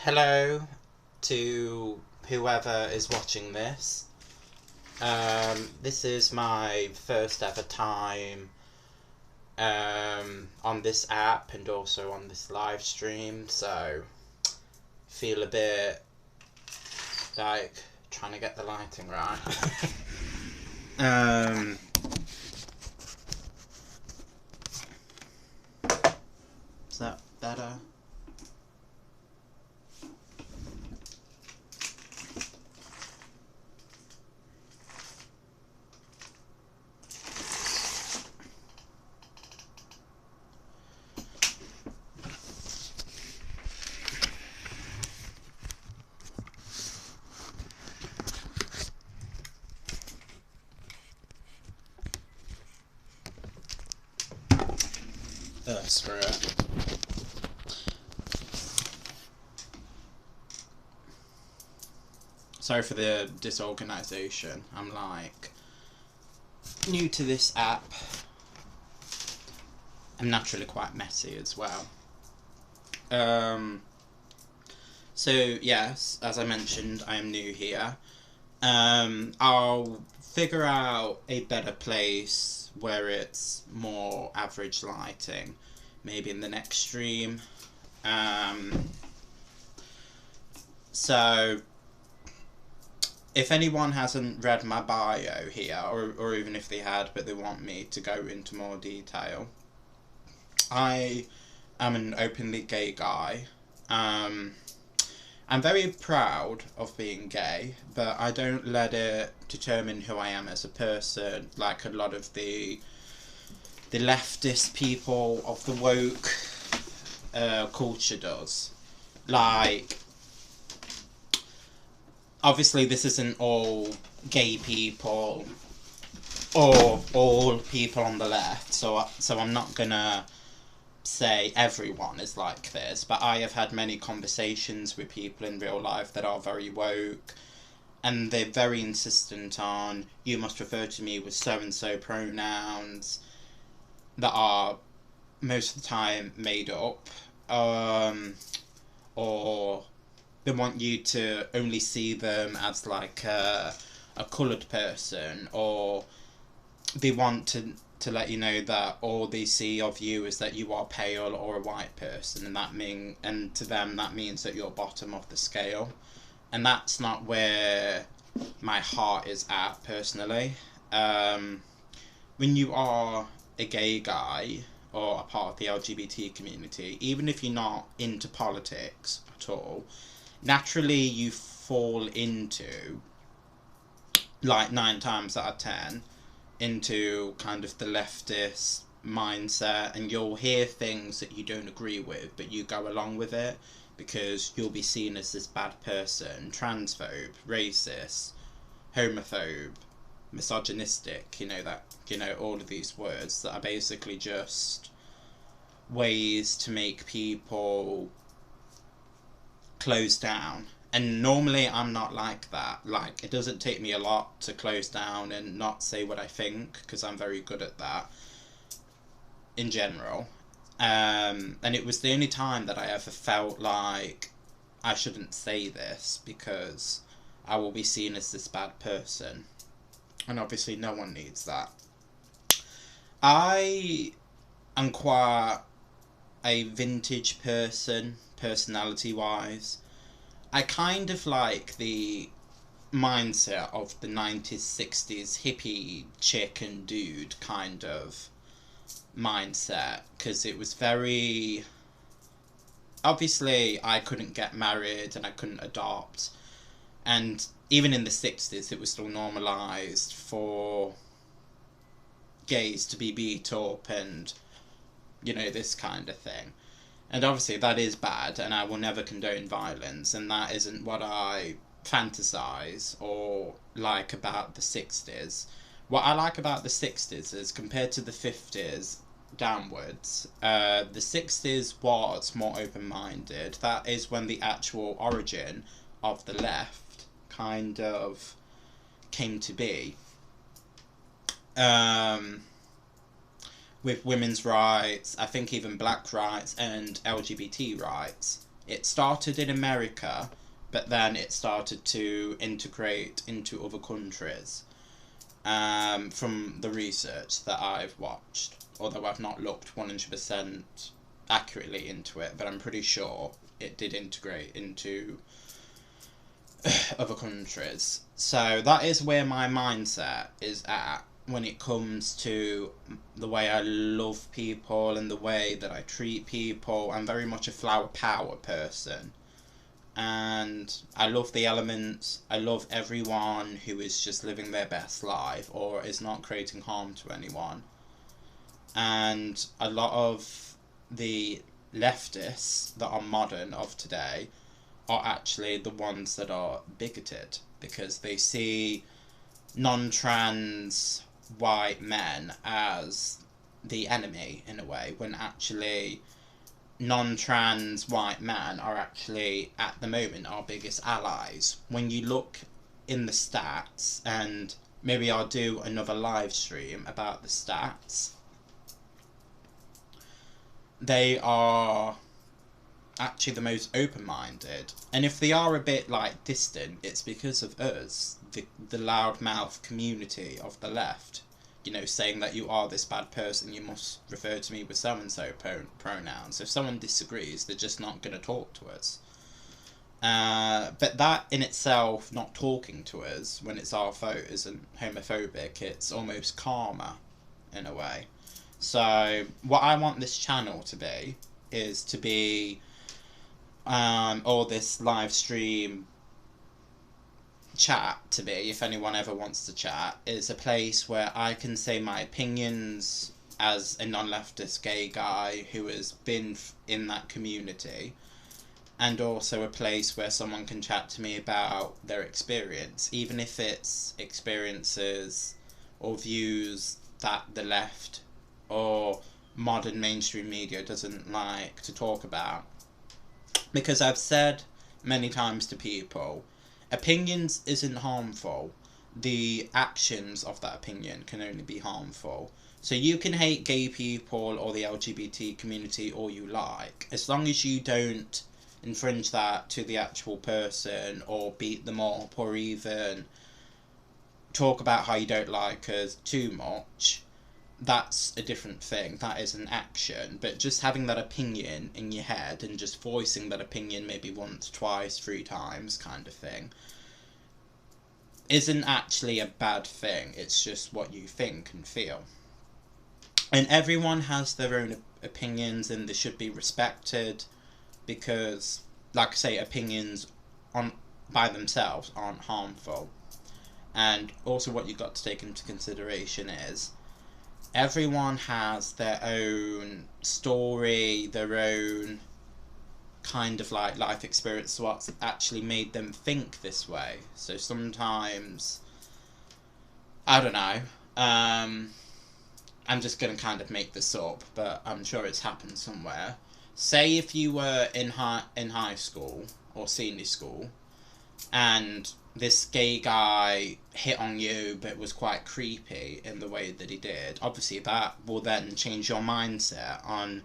Hello to whoever is watching this. This is my first ever time on this app and also on this live stream, so feel a bit like trying to get the lighting right. Is that better? Screw it. Sorry for the disorganisation. I'm like new to this app. I'm naturally quite messy as well. So yes, as I mentioned, I am new here. I'll figure out a better place where it's more average lighting, maybe in the next stream. So if anyone hasn't read my bio here, or even if they had but they want me to go into more detail, I am an openly gay guy. I'm very proud of being gay, but I don't let it determine who I am as a person, like a lot of the leftist people of the woke culture does. Like, obviously this isn't all gay people or all people on the left, so I'm not gonna say everyone is like this, but I have had many conversations with people in real life that are very woke, and they're very insistent on, you must refer to me with so-and-so pronouns that are most of the time made up, or they want you to only see them as like a coloured person, or they want to let you know that all they see of you is that you are pale or a white person, and to them that means that you're bottom of the scale, and that's not where my heart is at personally. When you are a gay guy or a part of the LGBT community, even if you're not into politics at all, naturally you fall into, like 9 times out of 10, into kind of the leftist mindset, and you'll hear things that you don't agree with, but you go along with it because you'll be seen as this bad person, transphobe, racist, homophobe, misogynistic, all of these words that are basically just ways to make people close down. And normally I'm not like that. Like, it doesn't take me a lot to close down and not say what I think, because I'm very good at that in general. And it was the only time that I ever felt like I shouldn't say this because I will be seen as this bad person. And obviously no one needs that. I am quite a vintage person, personality-wise. I kind of like the mindset of the 90s, 60s hippie chick and dude kind of mindset, because it was very... Obviously, I couldn't get married and I couldn't adopt, and even in the 60s it was still normalised for gays to be beat up and, this kind of thing. And obviously that is bad, and I will never condone violence, and that isn't what I fantasize or like about the 60s. What I like about the 60s is, compared to the 50s downwards, the 60s was more open-minded. That is when the actual origin of the left kind of came to be. With women's rights, I think even black rights and LGBT rights It started in America, but then it started to integrate into other countries, from the research that I've watched. Although I've not looked 100% accurately into it, but I'm pretty sure it did integrate into other countries. So that is where my mindset is at when it comes to the way I love people and the way that I treat people. I'm very much a flower power person. And I love the elements. I love everyone who is just living their best life or is not creating harm to anyone. And a lot of the leftists that are modern of today are actually the ones that are bigoted, because they see non-trans white men as the enemy in a way, when actually non-trans white men are actually at the moment our biggest allies. When you look in the stats, and maybe I'll do another live stream about the stats, they are actually the most open-minded. And if they are a bit like distant, it's because of us, the loudmouth community of the left, you know, saying that you are this bad person, you must refer to me with so and so pronouns. If someone disagrees, they're just not going to talk to us. But that in itself, not talking to us when it's our fault, isn't homophobic. It's almost karma in a way. So what I want this channel to be is to be, or this live stream chat to be, if anyone ever wants to chat, is a place where I can say my opinions as a non-leftist gay guy who has been in that community, and also a place where someone can chat to me about their experience, even if it's experiences or views that the left or modern mainstream media doesn't like to talk about. Because I've said many times to people, opinions isn't harmful, the actions of that opinion can only be harmful. So you can hate gay people or the LGBT community all you like, as long as you don't infringe that to the actual person or beat them up or even talk about how you don't like us too much. That's a different thing. That is an action. But just having that opinion in your head and just voicing that opinion maybe once, twice, 3 times kind of thing isn't actually a bad thing. It's just what you think and feel. And everyone has their own opinions and they should be respected, because, like I say, opinions by themselves aren't harmful. And also what you've got to take into consideration is everyone has their own story, their own kind of like life experience, what's actually made them think this way. So sometimes, I don't know, I'm just going to kind of make this up, but I'm sure it's happened somewhere. Say if you were in high school or senior school and this gay guy hit on you but was quite creepy in the way that he did, obviously that will then change your mindset on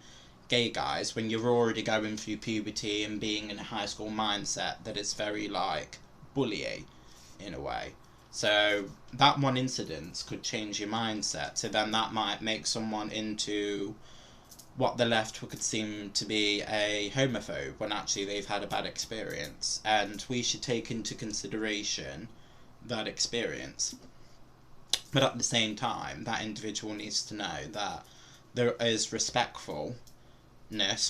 gay guys when you're already going through puberty and being in a high school mindset that is very like bully in a way. So that one incident could change your mindset, so then that might make someone into what the left could seem to be a homophobe when actually they've had a bad experience, and we should take into consideration that experience. But at the same time, that individual needs to know that there is respectfulness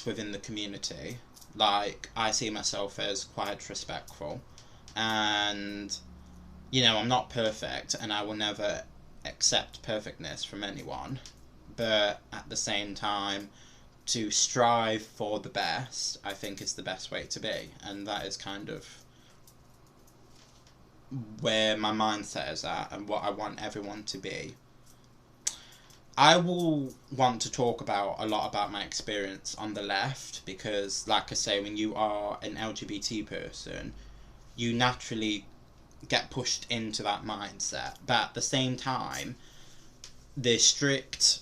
within the community. Like, I see myself as quite respectful, and, you know, I'm not perfect, and I will never accept perfectness from anyone. But at the same time, to strive for the best, I think is the best way to be. And that is kind of where my mindset is at and what I want everyone to be. I will want to talk about a lot about my experience on the left, because, like I say, when you are an LGBT person, you naturally get pushed into that mindset. But at the same time, the strict,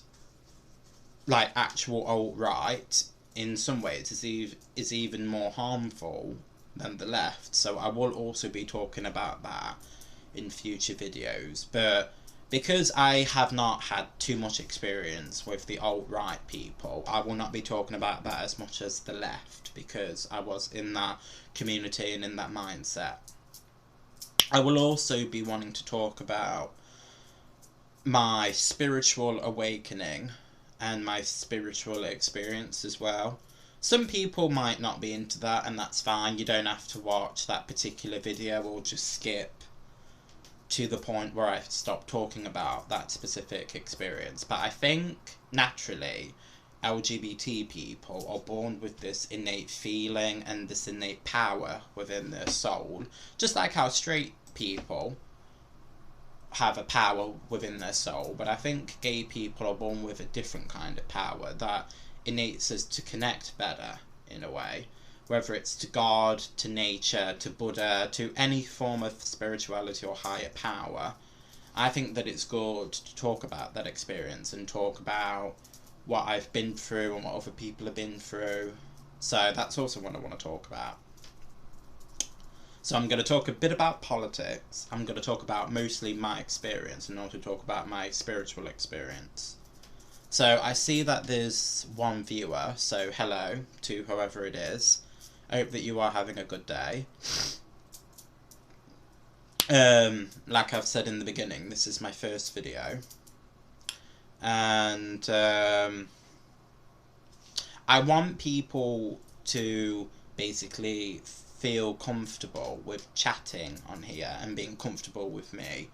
like, actual alt-right in some ways is even more harmful than the left. So I will also be talking about that in future videos. But because I have not had too much experience with the alt-right people, I will not be talking about that as much as the left, because I was in that community and in that mindset. I will also be wanting to talk about my spiritual awakening and my spiritual experience as well. Some people might not be into that, and that's fine. You don't have to watch that particular video or just skip to the point where I stop talking about that specific experience. But I think naturally LGBT people are born with this innate feeling and this innate power within their soul, just like how straight people have a power within their soul. But I think gay people are born with a different kind of power that innates us to connect better in a way, whether it's to God, to nature, to Buddha, to any form of spirituality or higher power. I think that it's good to talk about that experience and talk about what I've been through and what other people have been through. So that's also what I want to talk about. So I'm going to talk a bit about politics. I'm going to talk about mostly my experience and also talk about my spiritual experience. So I see that there's one viewer, so hello to whoever it is. I hope that you are having a good day. Like I've said in the beginning, this is my first video. And I want people to basically feel comfortable with chatting on here and being comfortable with me.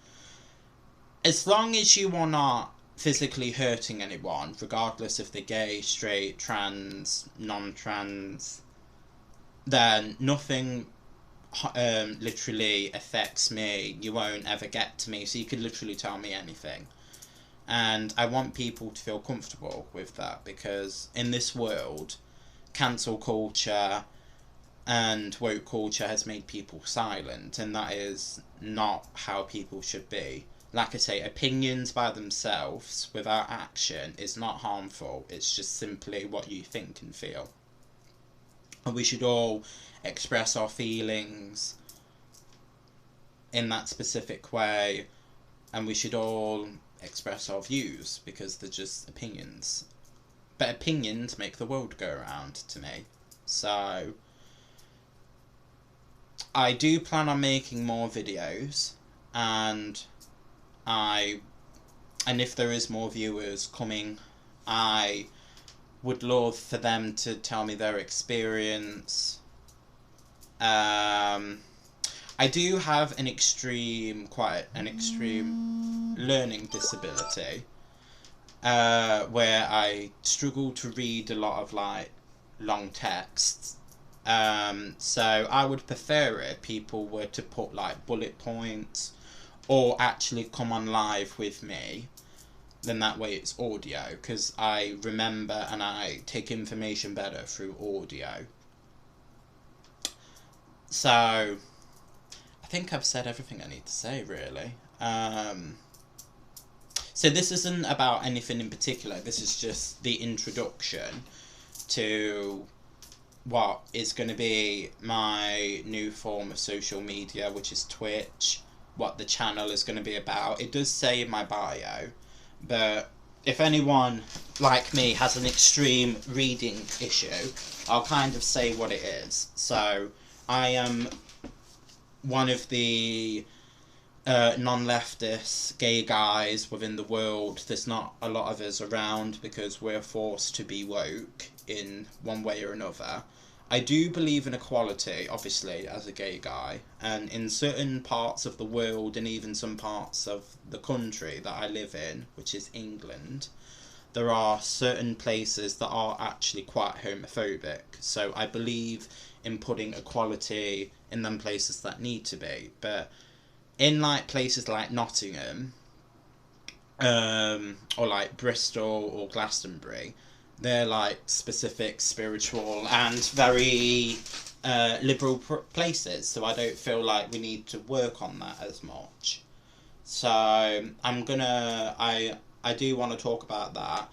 As long as you are not physically hurting anyone, regardless if they're gay, straight, trans, non-trans, then nothing literally affects me. You won't ever get to me, so you could literally tell me anything. And I want people to feel comfortable with that, because in this world, cancel culture and woke culture has made people silent, and that is not how people should be. Like I say, opinions by themselves without action is not harmful. It's just simply what you think and feel. And we should all express our feelings in that specific way, and we should all express our views, because they're just opinions. But opinions make the world go around, to me. So I do plan on making more videos, and if there is more viewers coming, I would love for them to tell me their experience. I do have quite an extreme learning disability, where I struggle to read a lot of like long texts. So I would prefer it if people were to put like bullet points or actually come on live with me. Then that way it's audio, because I remember and I take information better through audio. So I think I've said everything I need to say, really. So this isn't about anything in particular. This is just the introduction to what is going to be my new form of social media, which is Twitch, what the channel is going to be about. It does say in my bio, but if anyone like me has an extreme reading issue, I'll kind of say what it is. So I am one of the non-leftist gay guys within the world. There's not a lot of us around because we're forced to be woke in one way or another. I do believe in equality, obviously, as a gay guy, and in certain parts of the world and even some parts of the country that I live in, which is England, there are certain places that are actually quite homophobic. So I believe in putting equality in them places that need to be. But in like places like Nottingham, or like Bristol or Glastonbury, they're like specific spiritual and very liberal places, so I don't feel like we need to work on that as much. So I do want to talk about that.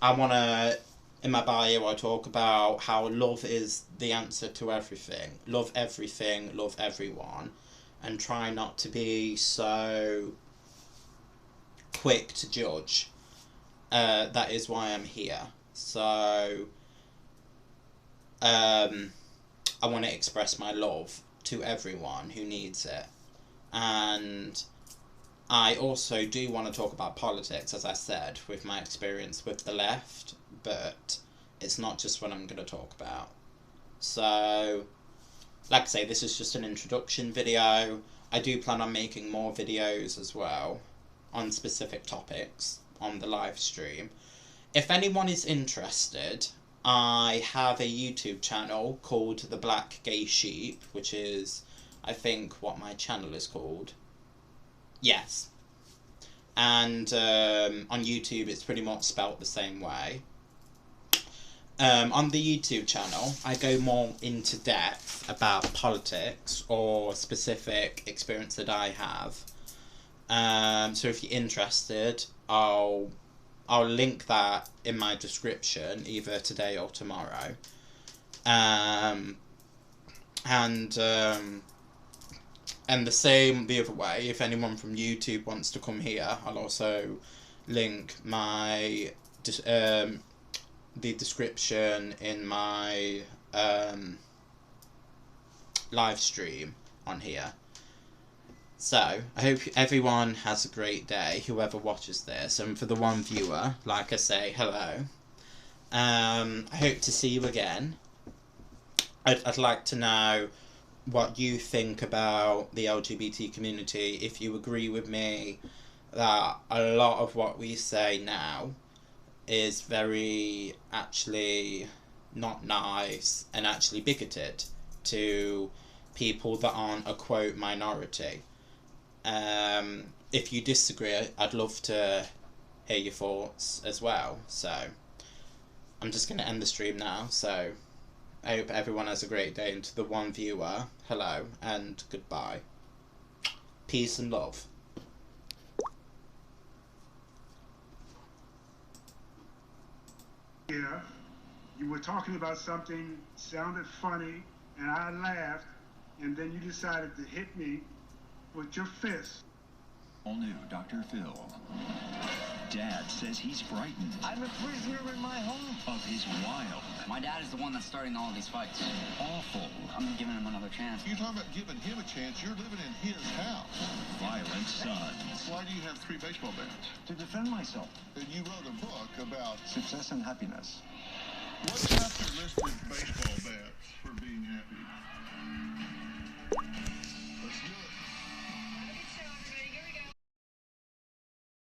I want to in my bio, I talk about how love is the answer to everything. Love everything, love everyone, and try not to be so quick to judge. That is why I'm here. So, I want to express my love to everyone who needs it. And I also do want to talk about politics, as I said, with my experience with the left, but it's not just what I'm going to talk about. So, like I say, this is just an introduction video. I do plan on making more videos as well on specific topics on the live stream. If anyone is interested, I have a YouTube channel called The Black Gay Sheep, which is, I think, what my channel is called. Yes. And on YouTube, it's pretty much spelt the same way. On the YouTube channel, I go more into depth about politics or specific experience that I have. So if you're interested, I'll link that in my description, either today or tomorrow. And the same the other way, if anyone from YouTube wants to come here, I'll also link my the description in my live stream on here. So, I hope everyone has a great day, whoever watches this, and for the one viewer, like I say, hello. I hope to see you again. I'd like to know what you think about the LGBT community, if you agree with me that a lot of what we say now is very actually not nice and actually bigoted to people that aren't a quote minority. If you disagree, I'd love to hear your thoughts as well. So I'm just going to end the stream now. So I hope everyone has a great day, and to the one viewer, hello and goodbye. Peace and love. Yeah, you were talking about something, sounded funny, and I laughed, and then you decided to hit me with your fist. All new Dr. Phil. Dad says he's frightened. I'm a prisoner in my home. Of his wild. My dad is the one that's starting all of these fights. Awful. I'm giving him another chance. You're talking about giving him a chance. You're living in his house. Violent sons. Why do you have 3 baseball bats? To defend myself. And you wrote a book about Success and happiness. what chapter listed baseball bats for being happy?